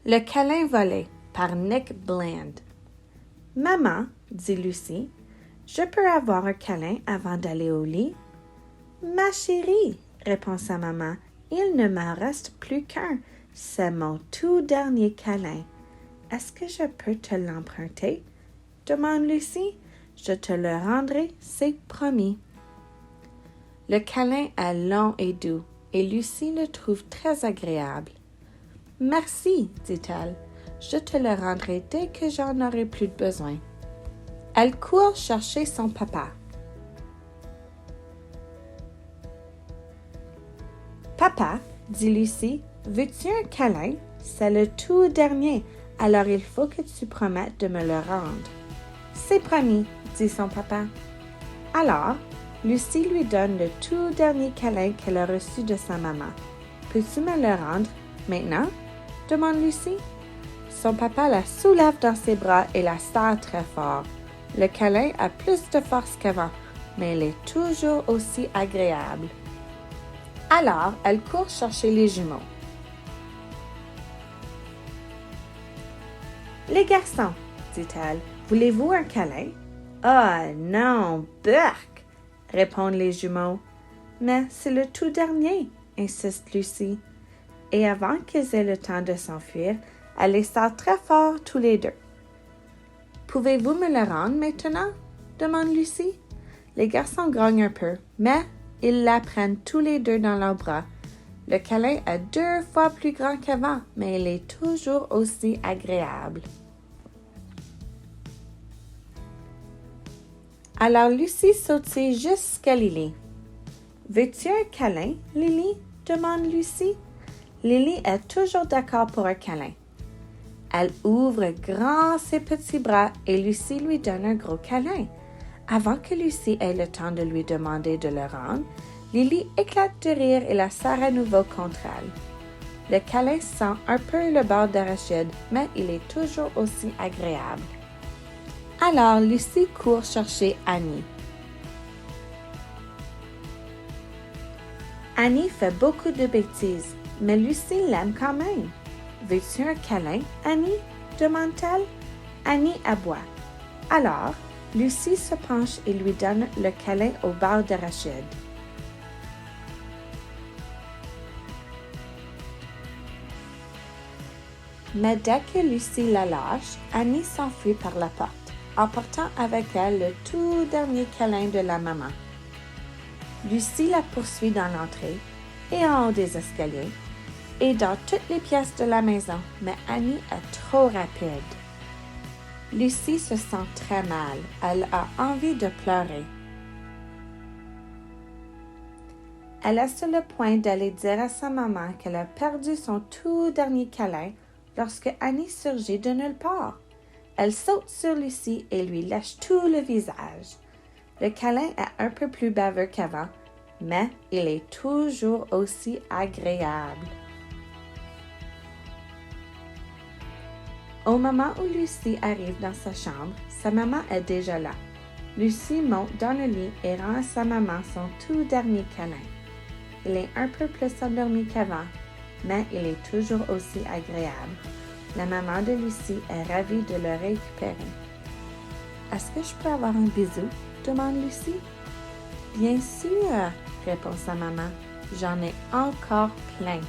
Le câlin volé par Nick Bland. Maman, dit Lucie, je peux avoir un câlin avant d'aller au lit? Ma chérie, répond sa maman, il ne m'en reste plus qu'un. C'est mon tout dernier câlin. Est-ce que je peux te l'emprunter? Demande Lucie. Je te le rendrai, c'est promis. Le câlin est long et doux, et Lucie le trouve très agréable. Merci, dit-elle. Je te le rendrai dès que j'en aurai plus besoin. Elle court chercher son papa. Papa, dit Lucie, veux-tu un câlin? C'est le tout dernier, alors il faut que tu promettes de me le rendre. C'est promis, dit son papa. Alors, Lucie lui donne le tout dernier câlin qu'elle a reçu de sa maman. Peux-tu me le rendre maintenant? Demande Lucie. Son papa la soulève dans ses bras et la serre très fort. Le câlin a plus de force qu'avant, mais il est toujours aussi agréable. Alors, elle court chercher les jumeaux. Les garçons, dit-elle, voulez-vous un câlin? Ah non, burk, répondent les jumeaux. Mais c'est le tout dernier, insiste Lucie. Et avant qu'ils aient le temps de s'enfuir, elle les serre très fort tous les deux. Pouvez-vous me le rendre maintenant? Demande Lucie. Les garçons grognent un peu, mais ils la prennent tous les deux dans leurs bras. Le câlin est 2 fois plus grand qu'avant, mais il est toujours aussi agréable. Alors Lucie sautille jusqu'à Lily. Veux-tu un câlin, Lily? Demande Lucie. Lily est toujours d'accord pour un câlin. Elle ouvre grand ses petits bras et Lucie lui donne un gros câlin. Avant que Lucie ait le temps de lui demander de le rendre, Lily éclate de rire et la serre à nouveau contre elle. Le câlin sent un peu le beurre d'arachide, mais il est toujours aussi agréable. Alors Lucie court chercher Annie. Annie fait beaucoup de bêtises, mais Lucie l'aime quand même. Veux-tu un câlin, Annie? Demande-t-elle. Annie aboie. Alors, Lucie se penche et lui donne le câlin au beurre d'arachide. Mais dès que Lucie la lâche, Annie s'enfuit par la porte, emportant avec elle le tout dernier câlin de la maman. Lucie la poursuit dans l'entrée et en haut des escaliers, et dans toutes les pièces de la maison, mais Annie est trop rapide. Lucie se sent très mal. Elle a envie de pleurer. Elle est sur le point d'aller dire à sa maman qu'elle a perdu son tout dernier câlin lorsque Annie surgit de nulle part. Elle saute sur Lucie et lui lèche tout le visage. Le câlin est un peu plus baveux qu'avant, mais il est toujours aussi agréable. Au moment où Lucie arrive dans sa chambre, sa maman est déjà là. Lucie monte dans le lit et rend à sa maman son tout dernier câlin. Il est un peu plus endormi qu'avant, mais il est toujours aussi agréable. La maman de Lucie est ravie de le récupérer. « Est-ce que je peux avoir un bisou? » demande Lucie. « Bien sûr, répond sa maman. J'en ai encore plein. »